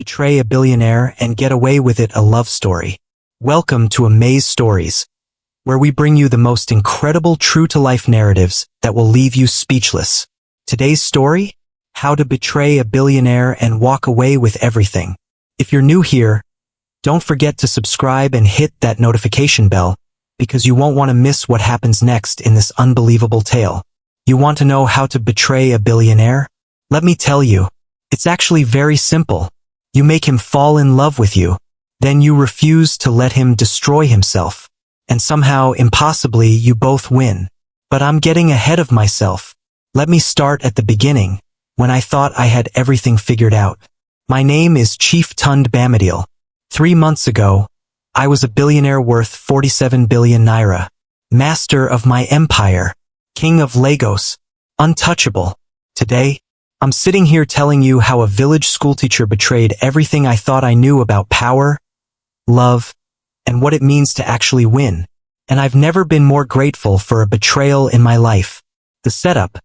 Betray a Billionaire and Get Away with It, a love story. Welcome to Amaze Stories, where we bring you the most incredible true-to-life narratives that will leave you speechless. Today's story? How to betray a billionaire and walk away with everything. If you're new here, don't forget to subscribe and hit that notification bell, because you won't want to miss what happens next in this unbelievable tale. You want to know how to betray a billionaire? Let me tell you, it's actually very simple. You make him fall in love with you, then you refuse to let him destroy himself, and somehow, impossibly, you both win. But I'm getting ahead of myself. Let me start at the beginning, when I thought I had everything figured out. My name is Chief Tund Bamidil. 3 months ago, I was a billionaire worth 47 billion naira, master of my empire, king of Lagos, untouchable. Today, I'm sitting here telling you how a village schoolteacher betrayed everything I thought I knew about power, love, and what it means to actually win. And I've never been more grateful for a betrayal in my life. The setup: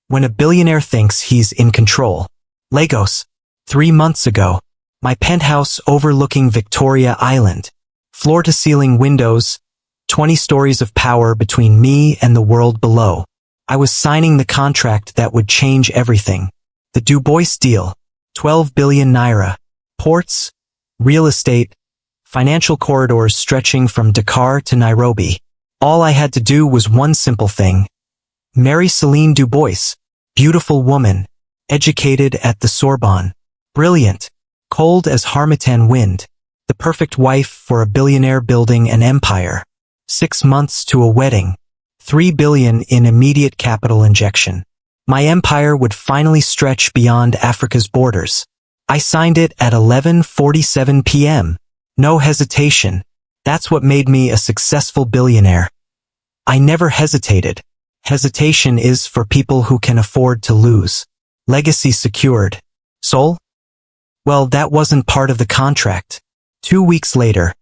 when a billionaire thinks he's in control. Lagos. 3 months ago. My penthouse overlooking Victoria Island. Floor-to-ceiling windows, 20 stories of power between me and the world below. I was signing the contract that would change everything. The Du Bois deal. 12 billion naira. Ports, real estate, financial corridors stretching from Dakar to Nairobi. All I had to do was one simple thing. Marry Celine Du Bois. Beautiful woman. Educated at the Sorbonne. Brilliant. Cold as Harmattan wind. The perfect wife for a billionaire building an empire. 6 months to a wedding. 3 billion in immediate capital injection. My empire would finally stretch beyond Africa's borders. I signed it at 11:47 p.m. No hesitation. That's what made me a successful billionaire. I never hesitated. Hesitation is for people who can afford to lose. Legacy secured. Soul? Well, that wasn't part of the contract. 2 weeks later,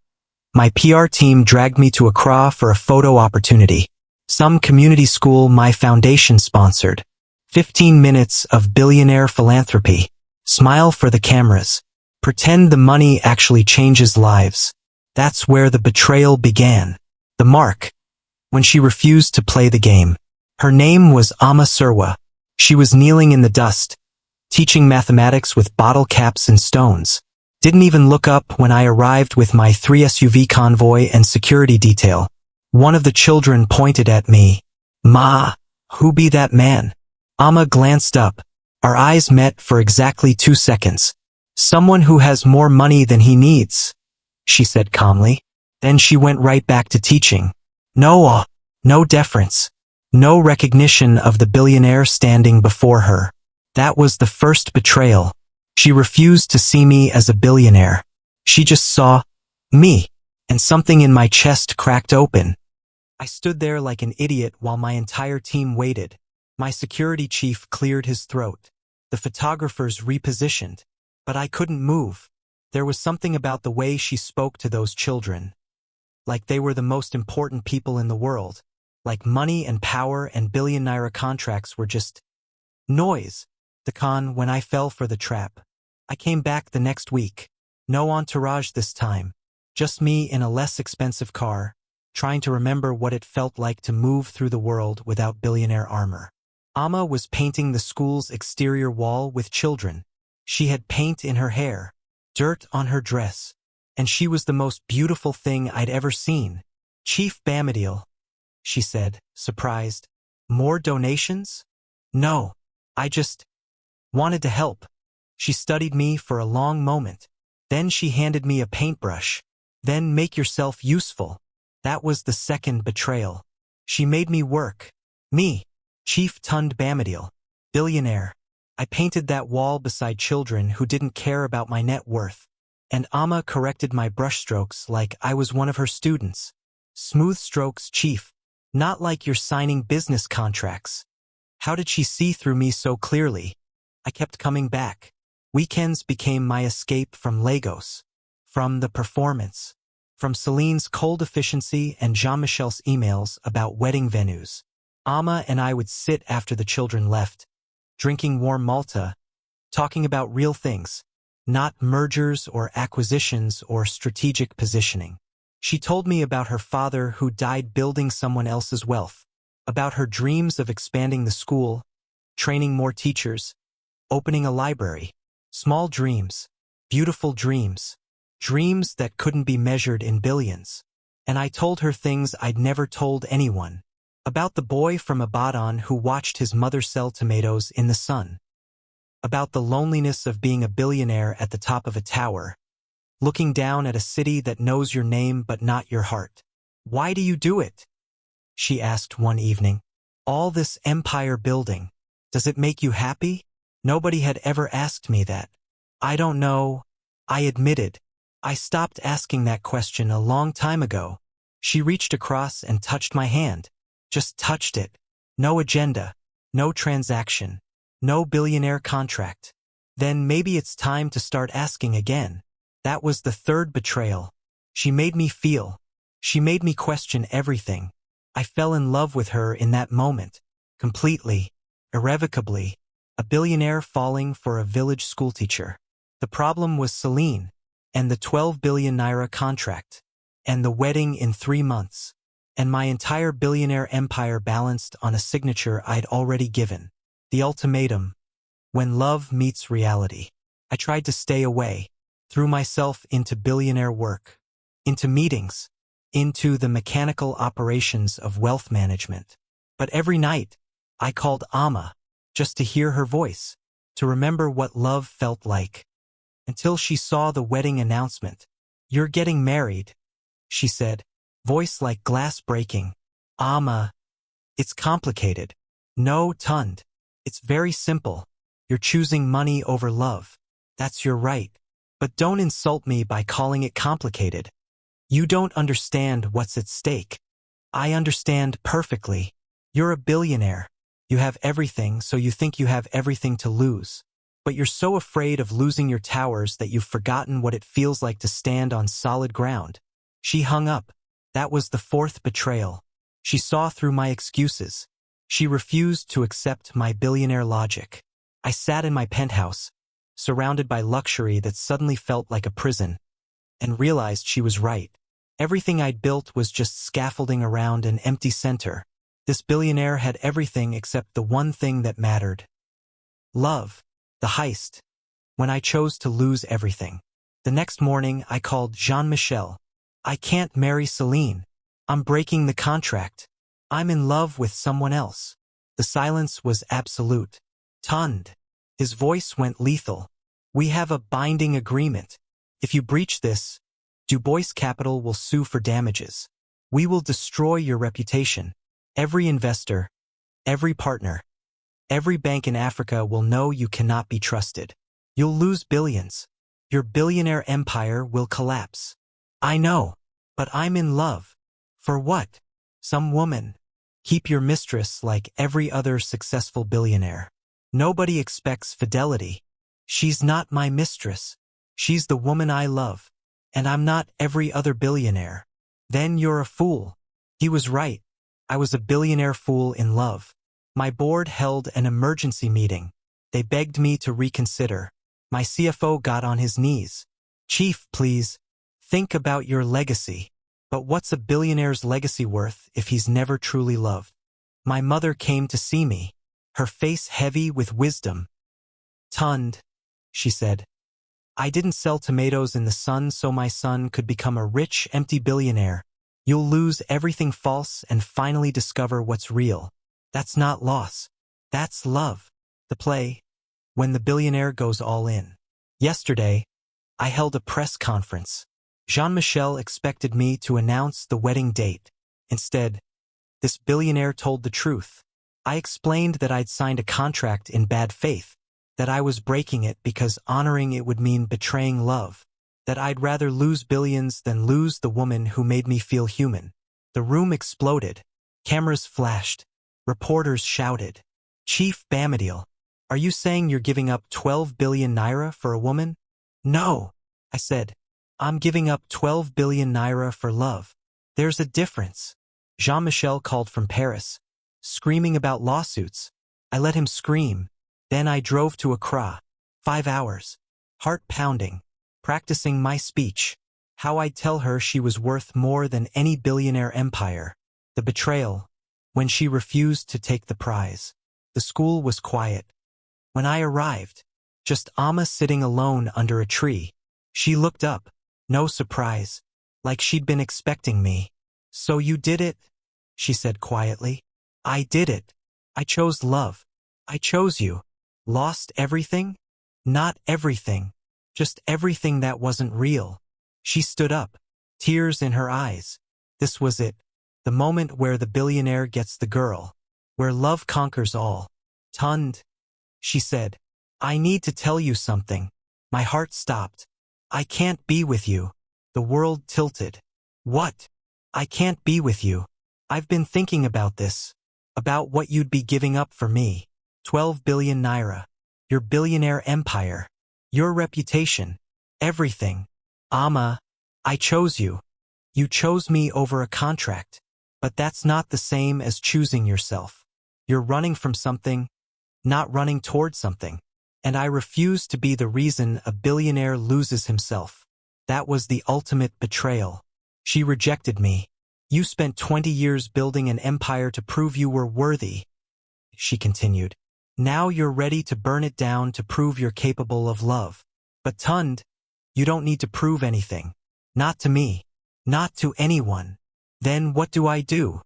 my PR team dragged me to Accra for a photo opportunity. Some community school my foundation sponsored. 15 minutes of billionaire philanthropy. Smile for the cameras. Pretend the money actually changes lives. That's where the betrayal began. The mark. When she refused to play the game. Her name was Ama Surwa. She was kneeling in the dust, teaching mathematics with bottle caps and stones. Didn't even look up when I arrived with my 3 SUV convoy and security detail. One of the children pointed at me. "Ma, who be that man?" Amma glanced up. Our eyes met for exactly 2 seconds. "Someone who has more money than he needs," she said calmly. Then she went right back to teaching. No deference. No recognition of the billionaire standing before her. That was the first betrayal. She refused to see me as a billionaire. She just saw me, and something in my chest cracked open. I stood there like an idiot while my entire team waited. My security chief cleared his throat. The photographers repositioned, but I couldn't move. There was something about the way she spoke to those children. Like they were the most important people in the world. Like money and power and billion naira contracts were just noise. The con when I fell for the trap. I came back the next week. No entourage this time. Just me in a less expensive car, trying to remember what it felt like to move through the world without billionaire armor. Amma was painting the school's exterior wall with children. She had paint in her hair, dirt on her dress, and she was the most beautiful thing I'd ever seen. "Chief Bamidil," she said, surprised. "More donations?" "No, I just wanted to help." She studied me for a long moment. Then she handed me a paintbrush. "Then make yourself useful." That was the second betrayal. She made me work. Me, Chief Tund Bamidil, billionaire. I painted that wall beside children who didn't care about my net worth. And Amma corrected my brushstrokes like I was one of her students. "Smooth strokes, Chief. Not like you're signing business contracts." How did she see through me so clearly? I kept coming back. Weekends became my escape from Lagos, from the performance, from Celine's cold efficiency and Jean-Michel's emails about wedding venues. Amma and I would sit after the children left, drinking warm Malta, talking about real things. not mergers or acquisitions or strategic positioning. She told me about her father who died building someone else's wealth, about her dreams of expanding the school, training more teachers, opening a library. Small dreams, beautiful dreams, dreams that couldn't be measured in billions. And I told her things I'd never told anyone. About the boy from Abadan who watched his mother sell tomatoes in the sun. About the loneliness of being a billionaire at the top of a tower, looking down at a city that knows your name but not your heart. Why do you do it? She asked one evening. All this empire building, does it make you happy? Nobody had ever asked me that. I don't know, I admitted. I stopped asking that question a long time ago. She reached across and touched my hand. Just touched it. No agenda, no transaction, no billionaire contract. Then maybe it's time to start asking again. That was the third betrayal. She made me feel. She made me question everything. I fell in love with her in that moment. Completely. Irrevocably. A billionaire falling for a village schoolteacher. The problem was Celine, and the 12 billion naira contract, and the wedding in 3 months, and my entire billionaire empire balanced on a signature I'd already given. The ultimatum. When love meets reality. I tried to stay away, threw myself into billionaire work, into meetings, into the mechanical operations of wealth management. But every night, I called Amma, just to hear her voice, to remember what love felt like. Until she saw the wedding announcement. You're getting married, she said, voice like glass breaking. Amma, it's complicated. No, Tund. It's very simple. You're choosing money over love. That's your right. But don't insult me by calling it complicated. You don't understand what's at stake. I understand perfectly. You're a billionaire. You have everything, so you think you have everything to lose. But you're so afraid of losing your towers that you've forgotten what it feels like to stand on solid ground. She hung up. That was the fourth betrayal. She saw through my excuses. She refused to accept my billionaire logic. I sat in my penthouse, surrounded by luxury that suddenly felt like a prison, and realized she was right. Everything I'd built was just scaffolding around an empty center. This billionaire had everything except the one thing that mattered. Love. The heist. When I chose to lose everything. The next morning, I called Jean-Michel. I can't marry Celine. I'm breaking the contract. I'm in love with someone else. The silence was absolute. Tund. His voice went lethal. We have a binding agreement. If you breach this, Du Bois Capital will sue for damages. We will destroy your reputation. Every investor, every partner, every bank in Africa will know you cannot be trusted. You'll lose billions. Your billionaire empire will collapse. I know, but I'm in love. For what? Some woman. Keep your mistress like every other successful billionaire. Nobody expects fidelity. She's not my mistress. She's the woman I love. And I'm not every other billionaire. Then you're a fool. He was right. I was a billionaire fool in love. My board held an emergency meeting. They begged me to reconsider. My CFO got on his knees. Chief, please, think about your legacy. But what's a billionaire's legacy worth if he's never truly loved? My mother came to see me, her face heavy with wisdom. Tund, she said. I didn't sell tomatoes in the sun so my son could become a rich, empty billionaire. You'll lose everything false and finally discover what's real. That's not loss. That's love. The play, when the billionaire goes all in. Yesterday, I held a press conference. Jean-Michel expected me to announce the wedding date. Instead, this billionaire told the truth. I explained that I'd signed a contract in bad faith, that I was breaking it because honoring it would mean betraying love, that I'd rather lose billions than lose the woman who made me feel human. The room exploded. Cameras flashed. Reporters shouted. Chief Bamidil, are you saying you're giving up 12 billion naira for a woman? No, I said. I'm giving up 12 billion naira for love. There's a difference. Jean-Michel called from Paris, screaming about lawsuits. I let him scream. Then I drove to Accra. 5 hours. heart pounding, practicing my speech. How I'd tell her she was worth more than any billionaire empire. The betrayal, when she refused to take the prize. The school was quiet. When I arrived, just Amma sitting alone under a tree. She looked up, no surprise, like she'd been expecting me. "So you did it?" she said quietly. "I did it. I chose love. I chose you. Lost everything?" "Not everything. Just everything that wasn't real." She stood up, tears in her eyes. This was it. The moment where the billionaire gets the girl. Where love conquers all. "Tund," she said, "I need to tell you something." My heart stopped. "I can't be with you." The world tilted. "What?" "I can't be with you. I've been thinking about this. About what you'd be giving up for me. 12 billion naira. Your billionaire empire. Your reputation. Everything. Amma, I chose you. You chose me over a contract. But that's not the same as choosing yourself. You're running from something, not running toward something. And I refuse to be the reason a billionaire loses himself. That was the ultimate betrayal. She rejected me. You spent 20 years building an empire to prove you were worthy, she continued. Now you're ready to burn it down to prove you're capable of love. But Tund, you don't need to prove anything. Not to me. Not to anyone. Then what do I do?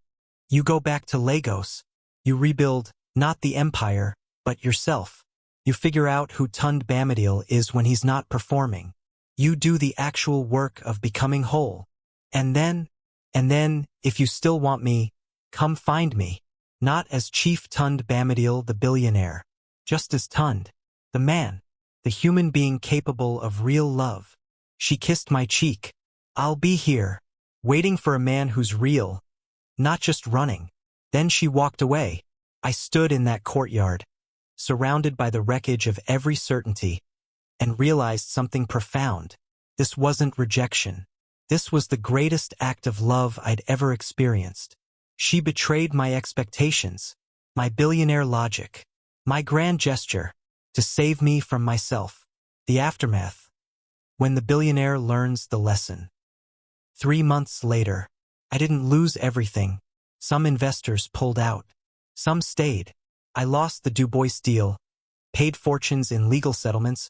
You go back to Lagos. You rebuild, not the empire, but yourself. You figure out who Tund Bamidele is when he's not performing. You do the actual work of becoming whole. And then, if you still want me, come find me. Not as Chief Tund Bamidele the billionaire. Just as Tund, the man, the human being capable of real love. She kissed my cheek. I'll be here, waiting for a man who's real, not just running. Then she walked away. I stood in that courtyard, surrounded by the wreckage of every certainty, and realized something profound. This wasn't rejection. This was the greatest act of love I'd ever experienced. She betrayed my expectations, my billionaire logic, my grand gesture, to save me from myself. The aftermath. When the billionaire learns the lesson. 3 months later, I didn't lose everything. Some investors pulled out. Some stayed. I lost the Du Bois deal, paid fortunes in legal settlements,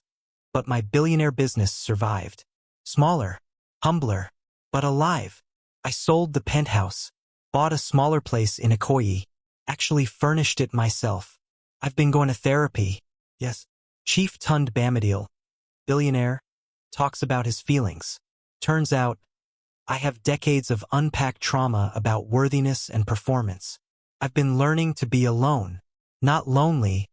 but my billionaire business survived. Smaller, humbler, but alive. I sold the penthouse, bought a smaller place in Ikoyi, actually furnished it myself. I've been going to therapy. Yes. Chief Tund Bamidele, billionaire, talks about his feelings. Turns out, I have decades of unpacked trauma about worthiness and performance. I've been learning to be alone, not lonely,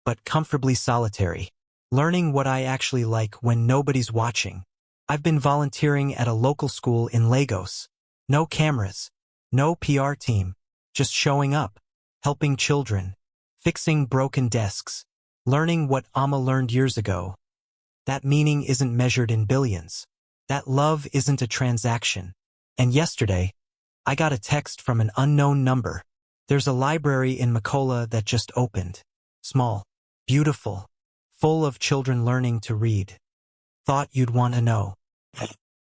but comfortably solitary. Learning what I actually like when nobody's watching. I've been volunteering at a local school in Lagos. No cameras, no PR team, just showing up, helping children, fixing broken desks, learning what Amma learned years ago. That meaning isn't measured in billions. That love isn't a transaction. And yesterday, I got a text from an unknown number. There's a library in Makola that just opened. Small, beautiful, full of children learning to read. Thought you'd want to know.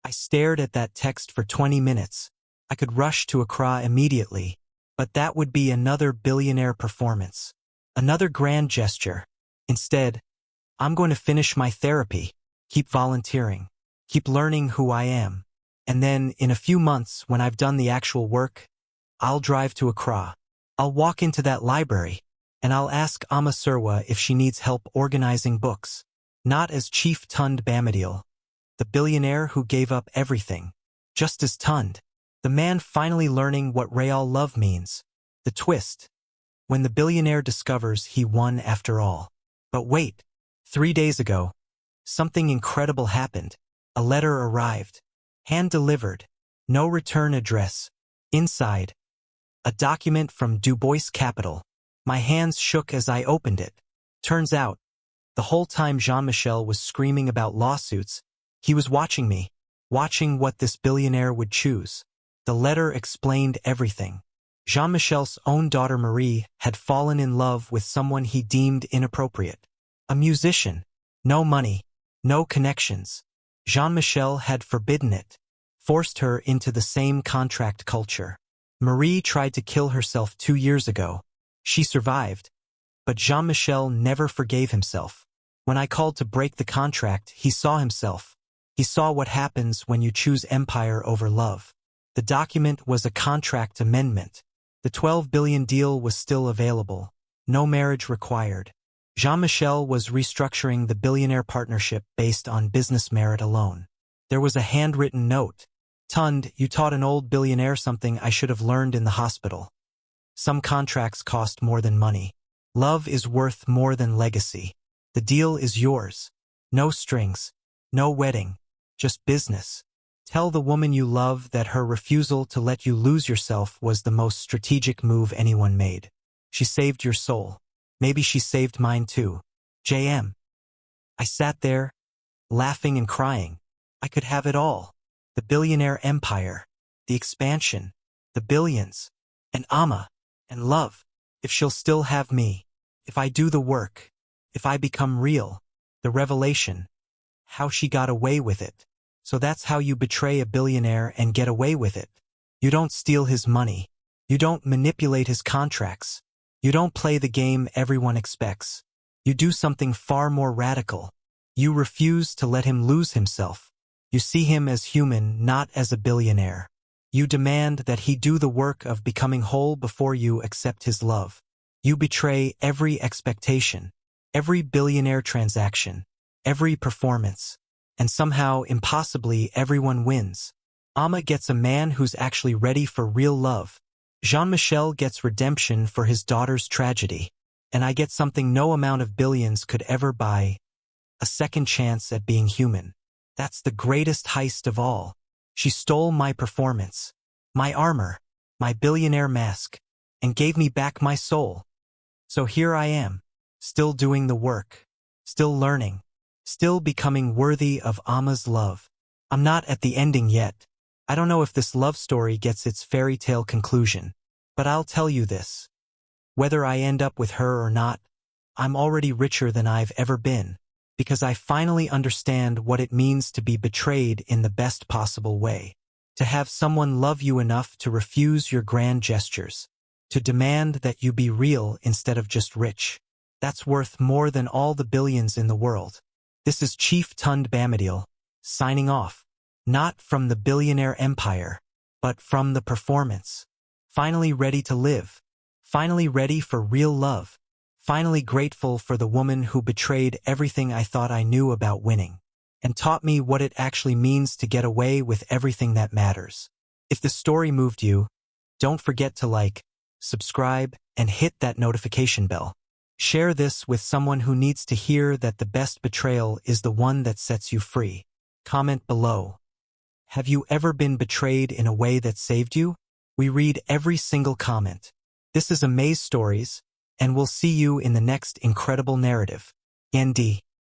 I stared at that text for 20 minutes. I could rush to Accra immediately, but that would be another billionaire performance. Another grand gesture. Instead, I'm going to finish my therapy, keep volunteering, keep learning who I am. And then, in a few months, when I've done the actual work, I'll drive to Accra. I'll walk into that library, and I'll ask Amma Surwa if she needs help organizing books. Not as Chief Tund Bamidele, the billionaire who gave up everything. Just as Tund, the man finally learning what real love means. The twist. When the billionaire discovers he won after all. But wait, 3 days ago, something incredible happened. A letter arrived. Hand-delivered. No return address. Inside. A document from Du Bois Capital. My hands shook as I opened it. Turns out, the whole time Jean-Michel was screaming about lawsuits, he was watching me, watching what this billionaire would choose. The letter explained everything. Jean-Michel's own daughter Marie had fallen in love with someone he deemed inappropriate. A musician. No money, No connections. Jean-Michel had forbidden it, forced her into the same contract culture. Marie tried to kill herself 2 years ago. She survived, but Jean-Michel never forgave himself. When I called to break the contract, he saw himself. He saw what happens when you choose empire over love. The document was a contract amendment. The 12 billion deal was still available. No marriage required. Jean-Michel was restructuring the billionaire partnership based on business merit alone. There was a handwritten note. Tund, you taught an old billionaire something I should have learned in the hospital. Some contracts cost more than money. Love is worth more than legacy. The deal is yours. No strings. No wedding. Just business. Tell the woman you love that her refusal to let you lose yourself was the most strategic move anyone made. She saved your soul. Maybe she saved mine too. JM. I sat there, laughing and crying. I could have it all. The billionaire empire. The expansion. The billions. And Amma. And love. If she'll still have me. If I do the work. If I become real. The revelation. How she got away with it. So that's how you betray a billionaire and get away with it. You don't steal his money. You don't manipulate his contracts. You don't play the game everyone expects. You do something far more radical. You refuse to let him lose himself. You see him as human, not as a billionaire. You demand that he do the work of becoming whole before you accept his love. You betray every expectation, every billionaire transaction, every performance. And somehow, impossibly, everyone wins. Amma gets a man who's actually ready for real love. Jean-Michel gets redemption for his daughter's tragedy. And I get something no amount of billions could ever buy. A second chance at being human. That's the greatest heist of all. She stole my performance, my armor, my billionaire mask, and gave me back my soul. So here I am, still doing the work, still learning, still becoming worthy of Amma's love. I'm not at the ending yet. I don't know if this love story gets its fairy tale conclusion, but I'll tell you this. Whether I end up with her or not, I'm already richer than I've ever been, because I finally understand what it means to be betrayed in the best possible way. To have someone love you enough to refuse your grand gestures. To demand that you be real instead of just rich. That's worth more than all the billions in the world. This is Chief Tund Bamidil, signing off. Not from the billionaire empire, but from the performance. Finally ready to live. Finally ready for real love. Finally grateful for the woman who betrayed everything I thought I knew about winning, and taught me what it actually means to get away with everything that matters. If the story moved you, don't forget to like, subscribe, and hit that notification bell. Share this with someone who needs to hear that the best betrayal is the one that sets you free. Comment below. Have you ever been betrayed in a way that saved you? We read every single comment. This is Amaze Stories, and we'll see you in the next incredible narrative. ND.